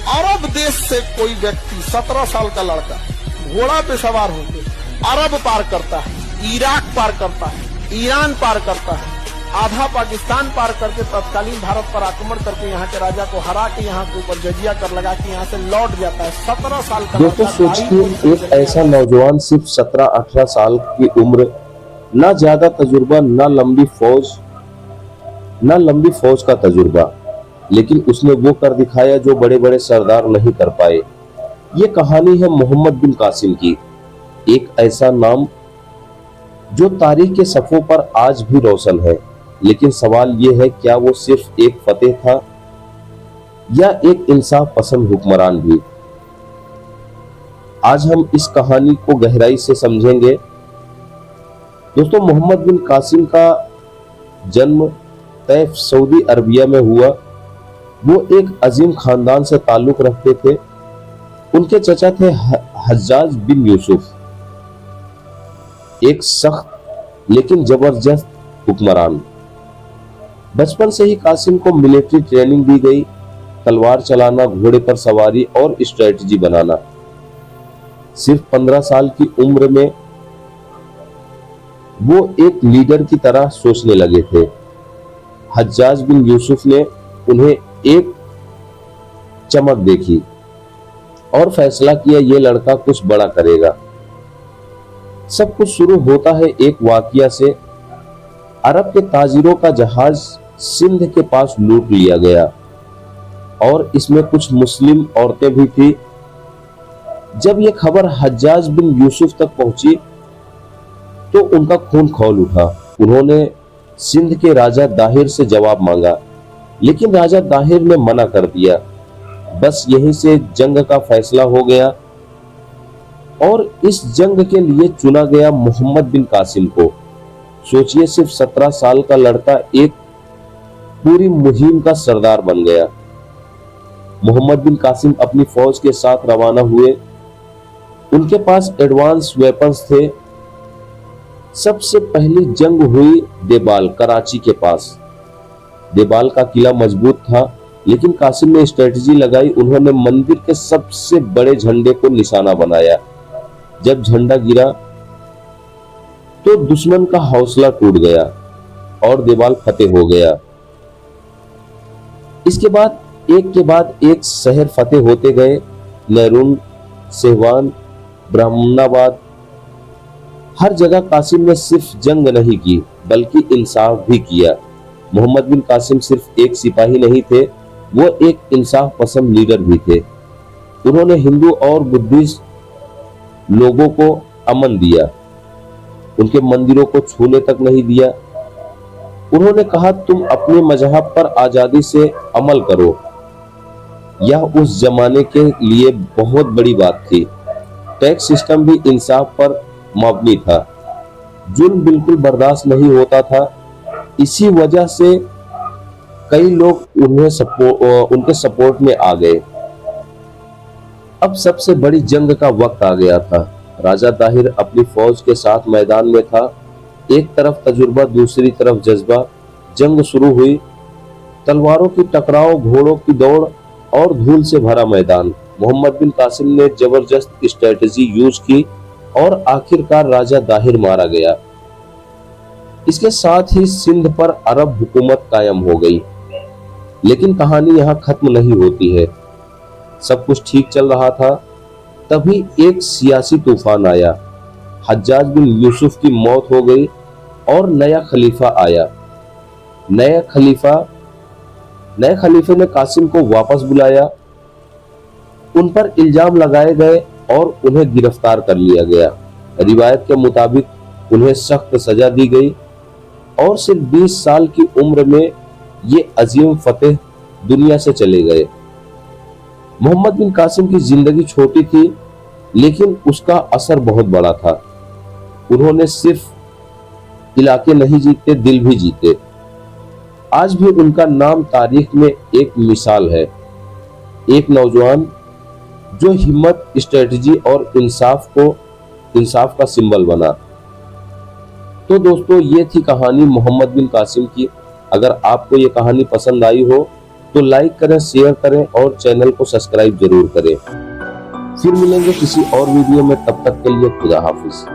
अरब देश से कोई व्यक्ति 17 साल का लड़का घोड़ा पे सवार होकर अरब पार करता है, इराक पार करता है, ईरान पार करता है, आधा पाकिस्तान पार करके तत्कालीन भारत पर आक्रमण करके यहाँ के राजा को हरा के यहाँ के ऊपर जजिया कर लगा के यहाँ से लौट जाता है। 17 साल का दोस्तों सोचिए, एक ऐसा नौजवान सिर्फ 17-18 साल की उम्र, ना ज्यादा तजुर्बा, ना लंबी फौज का तजुर्बा, लेकिन उसने वो कर दिखाया जो बड़े बड़े सरदार नहीं कर पाए। ये कहानी है मोहम्मद बिन कासिम की, एक ऐसा नाम जो तारीख के सफ़ों पर आज भी रोशन है। लेकिन सवाल ये है, क्या वो सिर्फ एक फतेह था या एक इंसाफ पसंद हुक्मरान भी? आज हम इस कहानी को गहराई से समझेंगे। दोस्तों, मोहम्मद बिन कासिम का जन्म तैफ सऊदी अरबिया में हुआ। वो एक अजीम खानदान से ताल्लुक रखते थे। उनके चचा थे हज्जाज बिन यूसुफ, एक सख्त लेकिन जबरदस्त हुक्मरान। बचपन से ही कासिम को मिलिट्री ट्रेनिंग दी गई, तलवार चलाना, घोड़े पर सवारी और स्ट्रेटजी बनाना। सिर्फ 15 साल की उम्र में वो एक लीडर की तरह सोचने लगे थे। हज्जाज बिन यूसुफ ने उन्हें एक चमक देखी और फैसला किया, ये लड़का कुछ बड़ा करेगा। सब कुछ शुरू होता है एक वाकया से। अरब के ताजिरों का जहाज सिंध के पास लूट लिया गया और इसमें कुछ मुस्लिम औरतें भी थी। जब यह खबर हज्जाज बिन यूसुफ तक पहुंची तो उनका खून खौल उठा। उन्होंने सिंध के राजा दाहिर से जवाब मांगा, लेकिन राजा दाहिर ने मना कर दिया। बस यहीं से जंग का फैसला हो गया और इस जंग के लिए चुना गया मोहम्मद बिन कासिम को। सोचिए, सिर्फ 17 साल का लड़का एक पूरी मुहिम का सरदार बन गया। मोहम्मद बिन कासिम अपनी फौज के साथ रवाना हुए। उनके पास एडवांस वेपन्स थे। सबसे पहली जंग हुई देबाल, कराची के पास। देबाल का किला मजबूत था, लेकिन कासिम ने स्ट्रेटजी लगाई। उन्होंने मंदिर के सबसे बड़े झंडे को निशाना बनाया। जब झंडा गिरा तो दुश्मन का हौसला टूट गया और देवाल फतेह हो गया। इसके बाद एक के बाद एक शहर फतेह होते गए। नैरून, सेहवान, ब्राह्मणाबाद, हर जगह कासिम ने सिर्फ जंग नहीं की बल्कि इंसाफ भी किया। मोहम्मद बिन कासिम सिर्फ एक सिपाही नहीं थे, वो एक इंसाफ पसंद लीडर भी थे। उन्होंने हिंदू और बुद्धिस्ट लोगों को अमन दिया, उनके मंदिरों को छूने तक नहीं दिया। उन्होंने कहा, तुम अपने मजहब पर आजादी से अमल करो। यह उस जमाने के लिए बहुत बड़ी बात थी। टैक्स सिस्टम भी इंसाफ पर मबनी था। जुल्म बिल्कुल बर्दाश्त नहीं होता था। इसी वजह से कई लोग उनके सपोर्ट में आ गए। अब सबसे बड़ी जंग का वक्त आ गया था। राजा दाहिर अपनी फौज के साथ मैदान में था। एक तरफ तजुर्बा, दूसरी तरफ जज्बा। जंग शुरू हुई। तलवारों की टकराव, घोड़ों की दौड़ और धूल से भरा मैदान। मोहम्मद बिन कासिम ने जबरदस्त स्ट्रेटजी यूज की और आखिरकार राजा दाहिर मारा गया। इसके साथ ही सिंध पर अरब हुकूमत कायम हो गई। लेकिन कहानी यहाँ खत्म नहीं होती है। सब कुछ ठीक चल रहा था, तभी एक सियासी तूफान आया। हज्जाज बिन यूसुफ की मौत हो गई और नया खलीफा आया। नए खलीफे ने कासिम को वापस बुलाया। उन पर इल्जाम लगाए गए और उन्हें गिरफ्तार कर लिया गया। रिवायत के मुताबिक उन्हें सख्त सजा दी गई और सिर्फ 20 साल की उम्र में ये अजीम फतेह दुनिया से चले गए। मोहम्मद बिन कासिम की जिंदगी छोटी थी, लेकिन उसका असर बहुत बड़ा था। उन्होंने सिर्फ इलाके नहीं जीते, दिल भी जीते। आज भी उनका नाम तारीख में एक मिसाल है। एक नौजवान जो हिम्मत, स्ट्रेटजी और इंसाफ का सिंबल बना। तो दोस्तों, ये थी कहानी मोहम्मद बिन कासिम की। अगर आपको ये कहानी पसंद आई हो तो लाइक करें, शेयर करें और चैनल को सब्सक्राइब जरूर करें। फिर मिलेंगे किसी और वीडियो में, तब तक के लिए खुदा हाफिज।